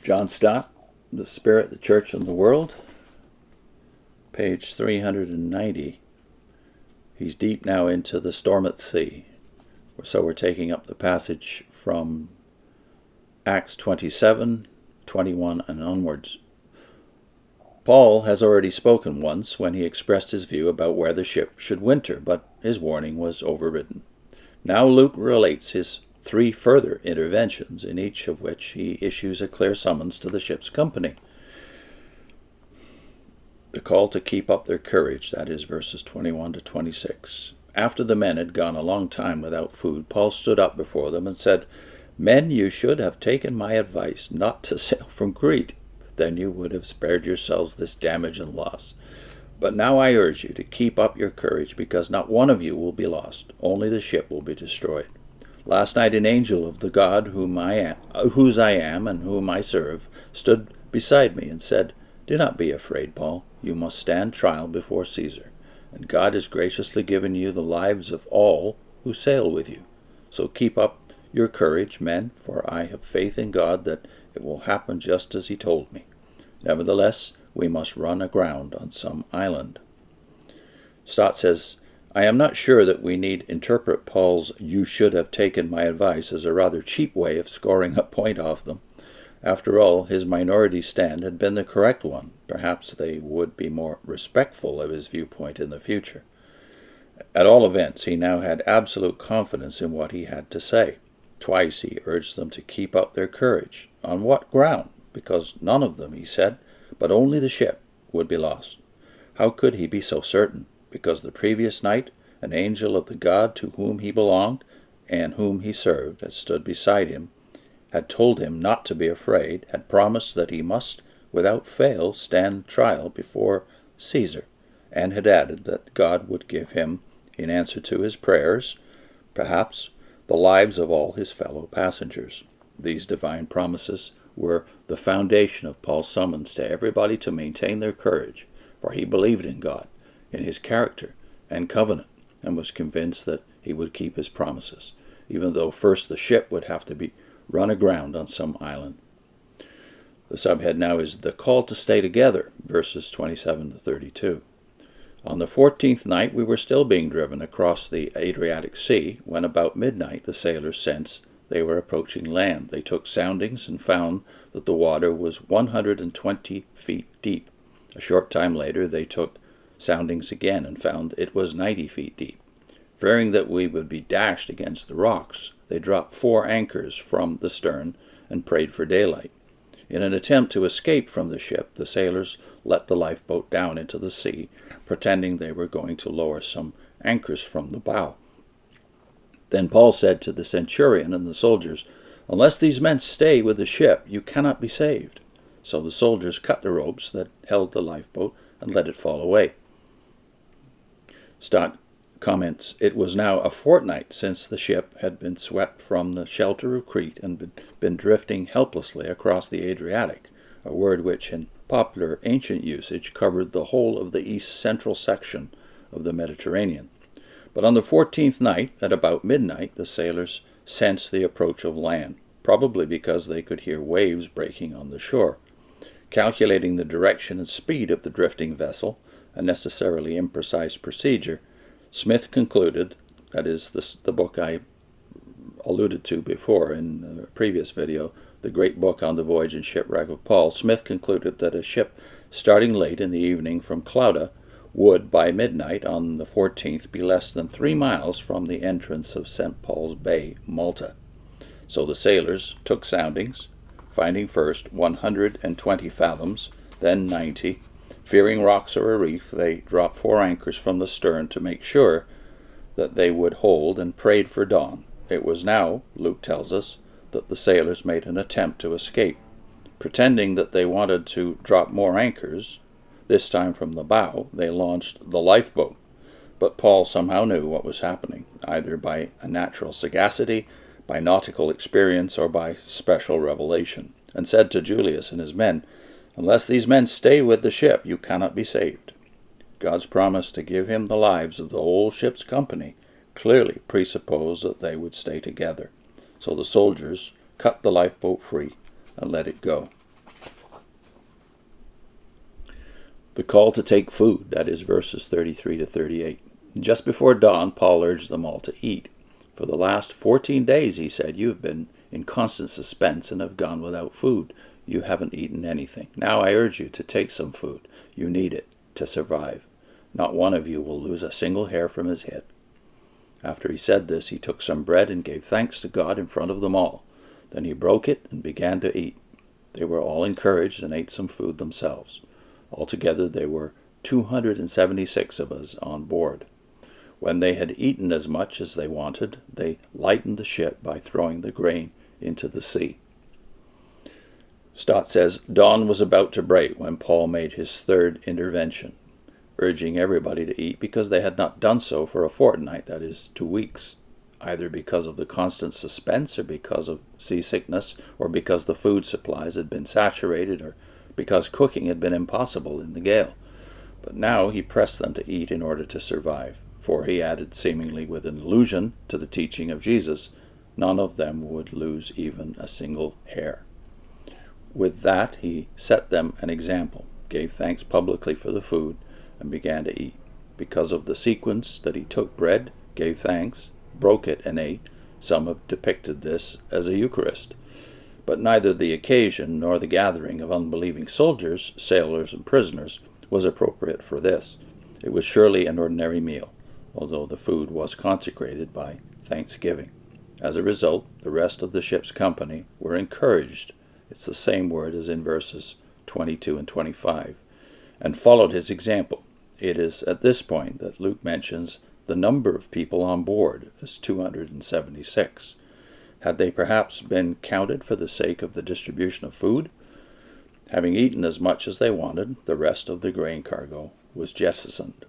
John Stott, The Spirit, the Church, and the World, page 390. He's deep now into the storm at sea. So we're taking up the passage from Acts 27, 21, and onwards. Paul has already spoken once when he expressed his view about where the ship should winter, but his warning was overridden. Now Luke relates his 3 further interventions, in each of which he issues a clear summons to the ship's company. The call to keep up their courage, that is verses 21 to 26. After the men had gone a long time without food, Paul stood up before them and said, "Men, you should have taken my advice not to sail from Crete. Then you would have spared yourselves this damage and loss. But now I urge you to keep up your courage, because not one of you will be lost, only the ship will be destroyed. Last night an angel of the God whose I am and whom I serve stood beside me and said, 'Do not be afraid, Paul. You must stand trial before Caesar, and God has graciously given you the lives of all who sail with you. So keep up your courage, men, for I have faith in God that it will happen just as he told me. Nevertheless, we must run aground on some island.'" Stott says, "I am not sure that we need interpret Paul's 'you should have taken my advice' as a rather cheap way of scoring a point off them. After all, his minority stand had been the correct one. Perhaps they would be more respectful of his viewpoint in the future. At all events, he now had absolute confidence in what he had to say. Twice he urged them to keep up their courage. On what ground? Because none of them, he said, but only the ship, would be lost. How could he be so certain? Because the previous night an angel of the God to whom he belonged and whom he served had stood beside him, had told him not to be afraid, had promised that he must without fail stand trial before Caesar, and had added that God would give him, in answer to his prayers, perhaps, the lives of all his fellow passengers. These divine promises were the foundation of Paul's summons to everybody to maintain their courage, for he believed in God, in his character and covenant, and was convinced that he would keep his promises, even though first the ship would have to be run aground on some island. The subhead now is the call to stay together, verses 27 to 32. On the 14th night we were still being driven across the Adriatic Sea, when about midnight the sailors sensed they were approaching land. They took soundings and found that the water was 120 feet deep. A short time later they took soundings again and found it was 90 feet deep. Fearing that we would be dashed against the rocks, they dropped 4 anchors from the stern and prayed for daylight. In an attempt to escape from the ship, the sailors let the lifeboat down into the sea, pretending they were going to lower some anchors from the bow. Then Paul said to the centurion and the soldiers, "Unless these men stay with the ship, you cannot be saved." So the soldiers cut the ropes that held the lifeboat and let it fall away. Stott comments, "It was now a fortnight since the ship had been swept from the shelter of Crete and been drifting helplessly across the Adriatic, a word which in popular ancient usage covered the whole of the east-central section of the Mediterranean. But on the 14th night, at about midnight, the sailors sensed the approach of land, probably because they could hear waves breaking on the shore. Calculating the direction and speed of the drifting vessel, a necessarily imprecise procedure, Smith concluded, that is the book I alluded to before in the previous video, the great book on the voyage and shipwreck of Paul, Smith concluded that a ship starting late in the evening from Clauda would, by midnight on the 14th, be less than 3 miles from the entrance of St. Paul's Bay, Malta. So the sailors took soundings, finding first 120 fathoms, then 90. Fearing rocks or a reef, they dropped 4 anchors from the stern to make sure that they would hold, and prayed for dawn. It was now, Luke tells us, that the sailors made an attempt to escape. Pretending that they wanted to drop more anchors, this time from the bow, they launched the lifeboat. But Paul somehow knew what was happening, either by a natural sagacity, by nautical experience, or by special revelation, and said to Julius and his men, "Unless these men stay with the ship, you cannot be saved." God's promise to give him the lives of the whole ship's company clearly presupposed that they would stay together. So the soldiers cut the lifeboat free and let it go. The call to take food, that is verses 33 to 38. Just before dawn, Paul urged them all to eat. For the last 14 days, he said, you have been in constant suspense and have gone without food. You haven't eaten anything. Now I urge you to take some food. You need it to survive. Not one of you will lose a single hair from his head. After he said this, he took some bread and gave thanks to God in front of them all. Then he broke it and began to eat. They were all encouraged and ate some food themselves. Altogether there were 276 of us on board. When they had eaten as much as they wanted, they lightened the ship by throwing the grain into the sea. Stott says, dawn was about to break when Paul made his third intervention, urging everybody to eat because they had not done so for a fortnight, that is, 2 weeks, either because of the constant suspense or because of seasickness or because the food supplies had been saturated or because cooking had been impossible in the gale. But now he pressed them to eat in order to survive, for he added, seemingly with an allusion to the teaching of Jesus, none of them would lose even a single hair. With that, he set them an example, gave thanks publicly for the food, and began to eat. Because of the sequence that he took bread, gave thanks, broke it, and ate, some have depicted this as a Eucharist. But neither the occasion nor the gathering of unbelieving soldiers, sailors, and prisoners was appropriate for this. It was surely an ordinary meal, although the food was consecrated by thanksgiving. As a result, the rest of the ship's company were encouraged, it's the same word as in verses 22 and 25, and followed his example. It is at this point that Luke mentions the number of people on board as 276. Had they perhaps been counted for the sake of the distribution of food? Having eaten as much as they wanted, the rest of the grain cargo was jettisoned.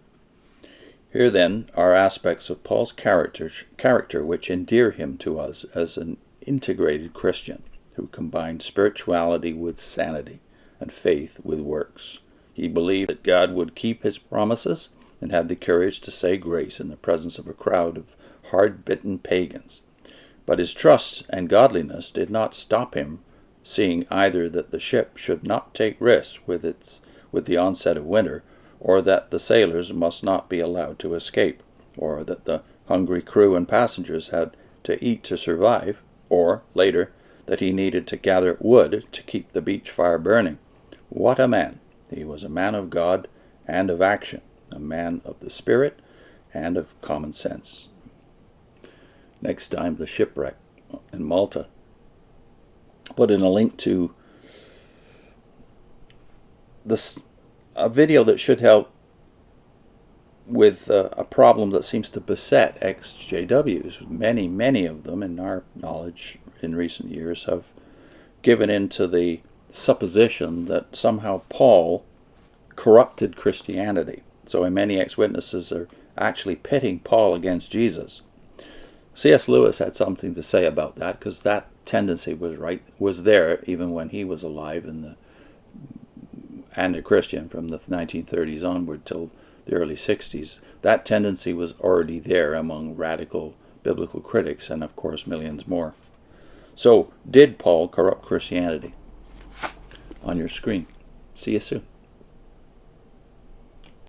Here, then, are aspects of Paul's character which endear him to us as an integrated Christian who combined spirituality with sanity and faith with works. He believed that God would keep his promises and had the courage to say grace in the presence of a crowd of hard-bitten pagans. But his trust and godliness did not stop him seeing either that the ship should not take risks with the onset of winter, or that the sailors must not be allowed to escape, or that the hungry crew and passengers had to eat to survive, or, later, that he needed to gather wood to keep the beach fire burning. What a man! He was a man of God and of action, a man of the Spirit and of common sense. Next time, the shipwreck in Malta. Put in a link to a video that should help with a problem that seems to beset ex-JWs. Many of them, in our knowledge in recent years, have given in to the supposition that somehow Paul corrupted Christianity. So many ex-witnesses are actually pitting Paul against Jesus. C.S. Lewis had something to say about that, because that tendency was there even when he was alive and a Christian from the 1930s onward till the early 60s. That tendency was already there among radical biblical critics and, of course, millions more. So, did Paul corrupt Christianity? On your screen. See you soon.